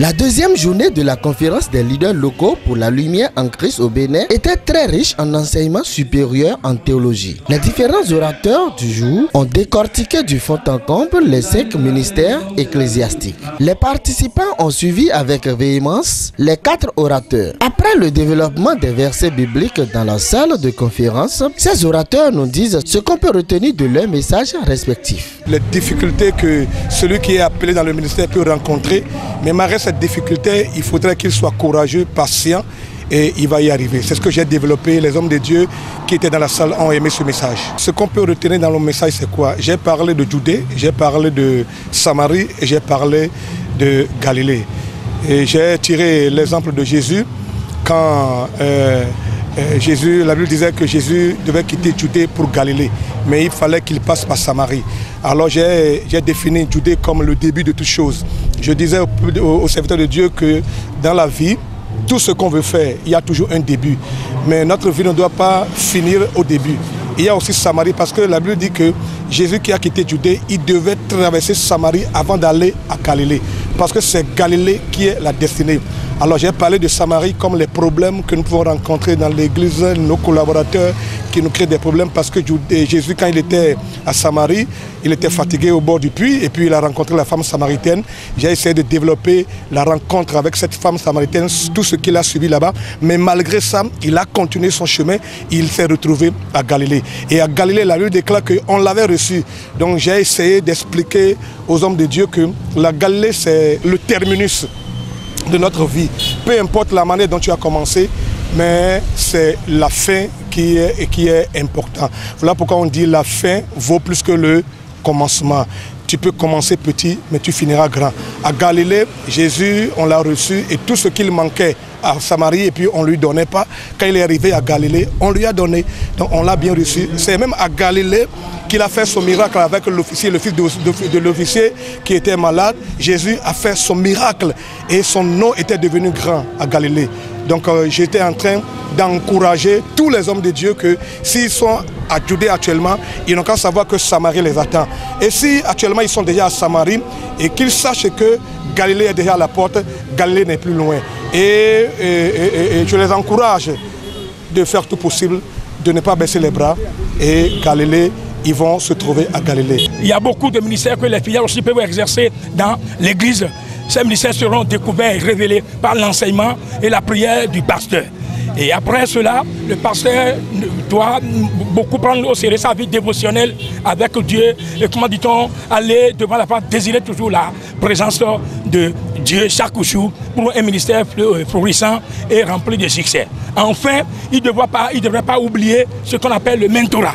La deuxième journée de la conférence des leaders locaux pour la lumière en Christ au Bénin était très riche en enseignements supérieurs en théologie. Les différents orateurs du jour ont décortiqué du fond en comble les 5 ministères ecclésiastiques. Les participants ont suivi avec véhémence les 4 orateurs. Après le développement des versets bibliques dans la salle de conférence, ces orateurs nous disent ce qu'on peut retenir de leurs messages respectifs. Les difficultés que celui qui est appelé dans le ministère peut rencontrer, mais malgré cette difficulté, il faudrait qu'il soit courageux, patient et il va y arriver. C'est ce que j'ai développé. Les hommes de Dieu qui étaient dans la salle ont aimé ce message. Ce qu'on peut retenir dans le message, c'est quoi? J'ai parlé de Judée, j'ai parlé de Samarie et j'ai parlé de Galilée. Et j'ai tiré l'exemple de Jésus quand Jésus, la Bible disait que Jésus devait quitter Judée pour Galilée, mais il fallait qu'il passe par Samarie. Alors j'ai défini Judée comme le début de toute chose. Je disais aux serviteurs de Dieu que dans la vie, tout ce qu'on veut faire, il y a toujours un début. Mais notre vie ne doit pas finir au début. Il y a aussi Samarie parce que la Bible dit que Jésus qui a quitté Judée, il devait traverser Samarie avant d'aller à Galilée. Parce que c'est Galilée qui est la destinée. Alors j'ai parlé de Samarie comme les problèmes que nous pouvons rencontrer dans l'église, nos collaborateurs qui nous créent des problèmes parce que Jésus, quand il était à Samarie, il était fatigué au bord du puits et puis il a rencontré la femme samaritaine. J'ai essayé de développer la rencontre avec cette femme samaritaine, tout ce qu'il a subi là-bas. Mais malgré ça, il a continué son chemin, il s'est retrouvé à Galilée. Et à Galilée, la Bible déclare qu'on l'avait reçu. Donc j'ai essayé d'expliquer aux hommes de Dieu que la Galilée, c'est le terminus de notre vie. Peu importe la manière dont tu as commencé, mais c'est la fin qui est important. Voilà pourquoi on dit la fin vaut plus que le commencement. Tu peux commencer petit, mais tu finiras grand. À Galilée, Jésus, on l'a reçu et tout ce qu'il manquait à Samarie et puis on ne lui donnait pas. Quand il est arrivé à Galilée, on lui a donné. Donc on l'a bien reçu. C'est même à Galilée qu'il a fait son miracle avec l'officier, le fils de l'officier qui était malade. Jésus a fait son miracle et son nom était devenu grand à Galilée. Donc j'étais en train d'encourager tous les hommes de Dieu que s'ils sont à Judée actuellement, ils n'ont qu'à savoir que Samarie les attend. Et si actuellement ils sont déjà à Samarie, et qu'ils sachent que Galilée est déjà à la porte, Galilée n'est plus loin. Et je les encourage de faire tout possible, de ne pas baisser les bras. Et Galilée, ils vont se trouver à Galilée. Il y a beaucoup de ministères que les fidèles aussi peuvent exercer dans l'église. Ces ministères seront découverts et révélés par l'enseignement et la prière du pasteur. Et après cela, le pasteur doit beaucoup prendre au sérieux sa vie dévotionnelle avec Dieu. Et comment dit-on, aller devant la porte, désirer toujours la présence de Dieu chaque jour pour un ministère florissant et rempli de succès. Enfin, il ne devrait pas oublier ce qu'on appelle le mentorat.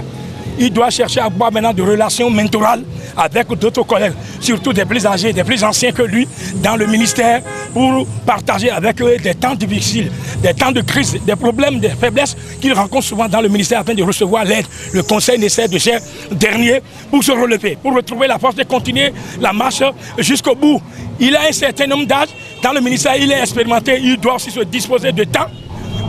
Il doit chercher à avoir maintenant de relations mentorales avec d'autres collègues, surtout des plus âgés, des plus anciens que lui, dans le ministère, pour partager avec eux des temps difficiles, des temps de crise, des problèmes, des faiblesses qu'il rencontre souvent dans le ministère afin de recevoir l'aide, le conseil nécessaire de ces derniers pour se relever, pour retrouver la force de continuer la marche jusqu'au bout. Il a un certain nombre d'âges, dans le ministère il est expérimenté, il doit aussi se disposer de temps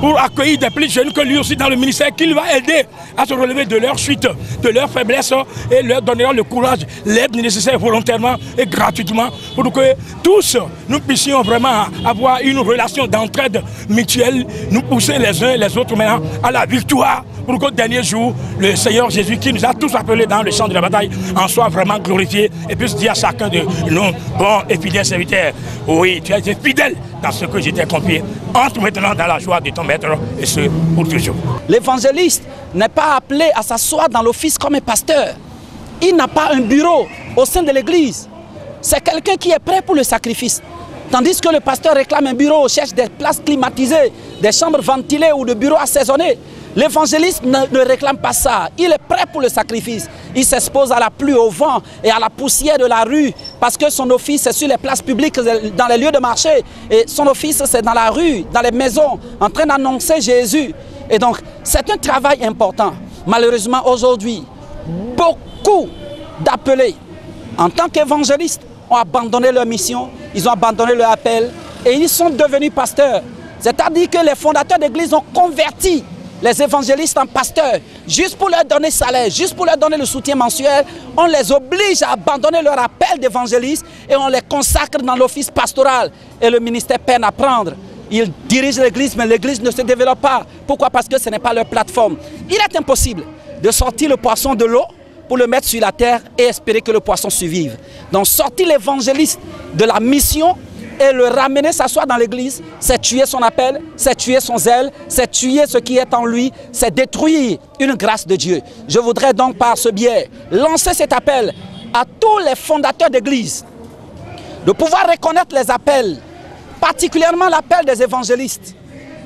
pour accueillir des plus jeunes que lui aussi dans le ministère, qu'il va aider à se relever de leur chute, de leur faiblesse et leur donner le courage, l'aide nécessaire volontairement et gratuitement pour que tous nous puissions vraiment avoir une relation d'entraide mutuelle, nous pousser les uns et les autres maintenant à la victoire pour qu'au dernier jour, le Seigneur Jésus qui nous a tous appelés dans le champ de la bataille en soit vraiment glorifié et puisse dire à chacun de nous, bon et fidèle serviteur, oui, tu as été fidèle dans ce que j'étais confié. Entre maintenant dans la joie de ton maître et ce pour toujours. L'évangéliste n'est pas appelé à s'asseoir dans l'office comme un pasteur. Il n'a pas un bureau au sein de l'église. C'est quelqu'un qui est prêt pour le sacrifice. Tandis que le pasteur réclame un bureau, cherche des places climatisées, des chambres ventilées ou de bureaux assaisonnés. L'évangéliste ne réclame pas ça. Il est prêt pour le sacrifice. Il s'expose à la pluie, au vent et à la poussière de la rue parce que son office est sur les places publiques, dans les lieux de marché. Et son office, c'est dans la rue, dans les maisons, en train d'annoncer Jésus. Et donc, c'est un travail important. Malheureusement, aujourd'hui, beaucoup d'appelés en tant qu'évangélistes ont abandonné leur mission, ils ont abandonné leur appel et ils sont devenus pasteurs. C'est-à-dire que les fondateurs d'église ont converti les évangélistes en pasteurs, juste pour leur donner salaire, juste pour leur donner le soutien mensuel. On les oblige à abandonner leur appel d'évangéliste et on les consacre dans l'office pastoral. Et le ministère peine à prendre. Ils dirigent l'église, mais l'église ne se développe pas. Pourquoi? Parce que ce n'est pas leur plateforme. Il est impossible de sortir le poisson de l'eau pour le mettre sur la terre et espérer que le poisson survive. Donc sortir l'évangéliste de la mission et le ramener s'asseoir dans l'église, c'est tuer son appel, c'est tuer son zèle, c'est tuer ce qui est en lui, c'est détruire une grâce de Dieu. Je voudrais donc par ce biais lancer cet appel à tous les fondateurs d'église de pouvoir reconnaître les appels, particulièrement l'appel des évangélistes.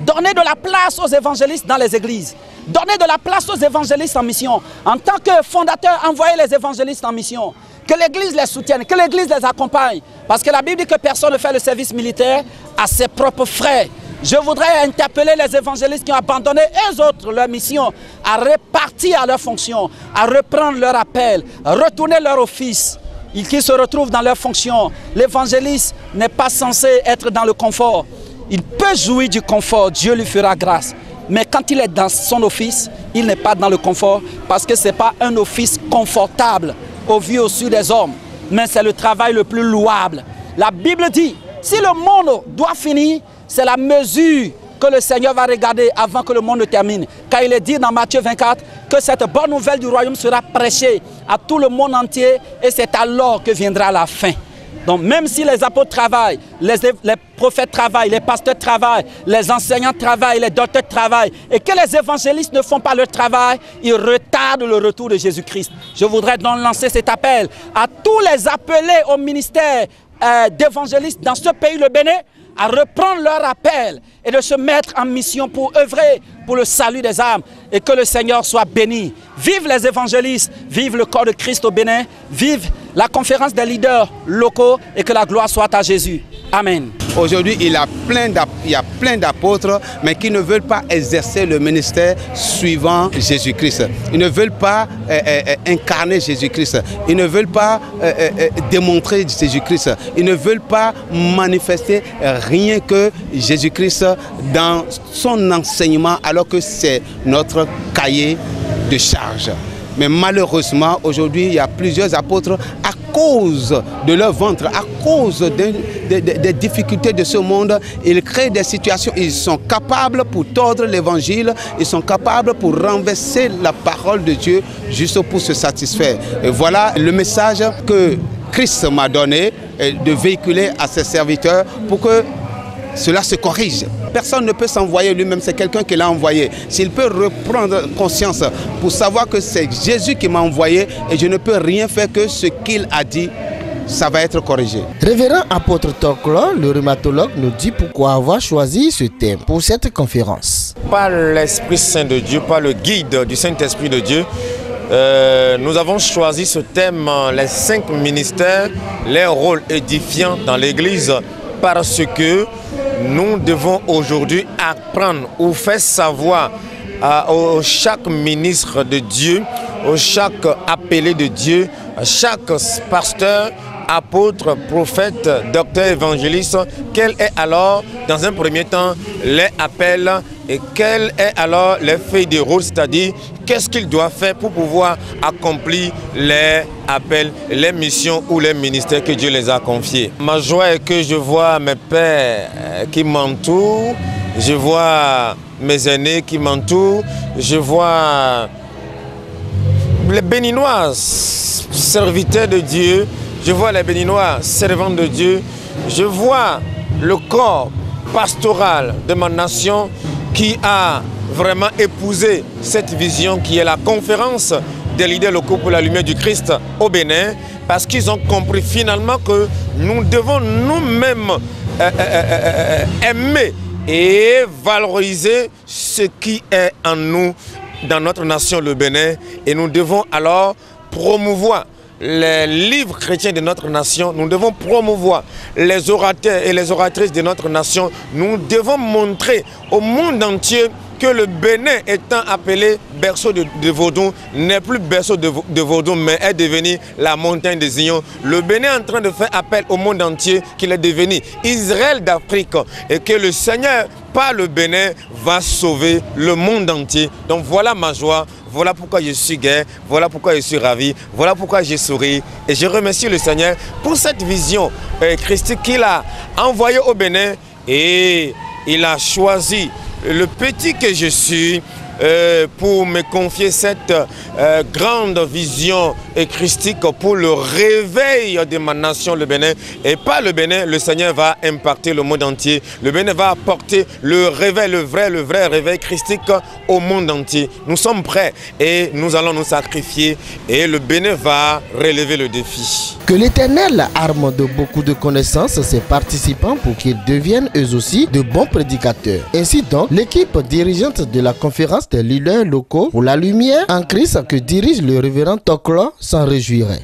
Donner de la place aux évangélistes dans les églises. Donner de la place aux évangélistes en mission. En tant que fondateur, envoyer les évangélistes en mission. Que l'église les soutienne, que l'église les accompagne. Parce que la Bible dit que personne ne fait le service militaire à ses propres frais. Je voudrais interpeller les évangélistes qui ont abandonné eux autres leur mission, à repartir à leur fonction, à reprendre leur appel, à retourner leur office, qu'ils se retrouvent dans leur fonction. L'évangéliste n'est pas censé être dans le confort. Il peut jouir du confort, Dieu lui fera grâce. Mais quand il est dans son office, il n'est pas dans le confort parce que ce n'est pas un office confortable au vu au su des hommes. Mais c'est le travail le plus louable. La Bible dit, si le monde doit finir, c'est la mesure que le Seigneur va regarder avant que le monde ne termine. Car il est dit dans Matthieu 24 que cette bonne nouvelle du royaume sera prêchée à tout le monde entier et c'est alors que viendra la fin. Donc même si les apôtres travaillent, les prophètes travaillent, les pasteurs travaillent, les enseignants travaillent, les docteurs travaillent, et que les évangélistes ne font pas leur travail, ils retardent le retour de Jésus-Christ. Je voudrais donc lancer cet appel à tous les appelés au ministère d'évangélistes dans ce pays, le Bénin, à reprendre leur appel et de se mettre en mission pour œuvrer pour le salut des âmes et que le Seigneur soit béni. Vive les évangélistes, vive le corps de Christ au Bénin, vive la conférence des leaders locaux et que la gloire soit à Jésus. Amen. Aujourd'hui, il y a plein d'apôtres, mais qui ne veulent pas exercer le ministère suivant Jésus-Christ. Ils ne veulent pas incarner Jésus-Christ. Ils ne veulent pas démontrer Jésus-Christ. Ils ne veulent pas manifester rien que Jésus-Christ dans son enseignement, alors que c'est notre cahier de charge. Mais malheureusement, aujourd'hui, il y a plusieurs apôtres, à cause de leur ventre, à cause des difficultés de ce monde, ils créent des situations, ils sont capables pour tordre l'évangile, ils sont capables pour renverser la parole de Dieu juste pour se satisfaire. Et voilà le message que Christ m'a donné de véhiculer à ses serviteurs pour que cela se corrige. Personne ne peut s'envoyer lui-même, c'est quelqu'un qui l'a envoyé. S'il peut reprendre conscience pour savoir que c'est Jésus qui m'a envoyé et je ne peux rien faire que ce qu'il a dit, ça va être corrigé. Révérend apôtre Toklo, le rhumatologue, nous dit pourquoi avoir choisi ce thème pour cette conférence. Par l'Esprit Saint de Dieu, par le guide du Saint-Esprit de Dieu, nous avons choisi ce thème, les 5 ministères, les rôles édifiants dans l'Église, parce que nous devons aujourd'hui apprendre ou faire savoir à chaque ministre de Dieu, à chaque appelé de Dieu, à chaque pasteur, apôtre, prophète, docteur, évangéliste, quel est alors, dans un premier temps, les appels et quel est alors les feuilles de rôle, c'est-à-dire qu'est-ce qu'il doit faire pour pouvoir accomplir les appels, les missions ou les ministères que Dieu les a confiés. Ma joie est que je vois mes pères qui m'entourent, je vois mes aînés qui m'entourent, je vois les Béninois, serviteurs de Dieu, je vois les Béninois, servants de Dieu, je vois le corps pastoral de ma nation qui a vraiment épousé cette vision qui est la conférence des leaders locaux pour la lumière du Christ au Bénin, parce qu'ils ont compris finalement que nous devons nous-mêmes aimer et valoriser ce qui est en nous, dans notre nation, le Bénin, et nous devons alors promouvoir les livres chrétiens de notre nation, nous devons promouvoir les orateurs et les oratrices de notre nation, nous devons montrer au monde entier que le Bénin étant appelé berceau de Vaudou, n'est plus berceau de Vaudou, mais est devenu la montagne des Zions. Le Bénin est en train de faire appel au monde entier qu'il est devenu Israël d'Afrique et que le Seigneur, par le Bénin, va sauver le monde entier. Donc voilà ma joie, voilà pourquoi je suis gai, voilà pourquoi je suis ravi, voilà pourquoi je souris. Et je remercie le Seigneur pour cette vision christique qu'il a envoyée au Bénin et il a choisi le petit que je suis pour me confier cette grande vision christique pour le réveil de ma nation, le Bénin. Et par le Bénin, le Seigneur va impacter le monde entier. Le Bénin va apporter le réveil, le vrai réveil christique au monde entier. Nous sommes prêts et nous allons nous sacrifier et le Bénin va relever le défi. Que l'Éternel arme de beaucoup de connaissances ses participants pour qu'ils deviennent eux aussi de bons prédicateurs. Ainsi donc, l'équipe dirigeante de la conférence des leaders locaux pour la lumière en Christ que dirige le révérend Toklo s'en réjouirait.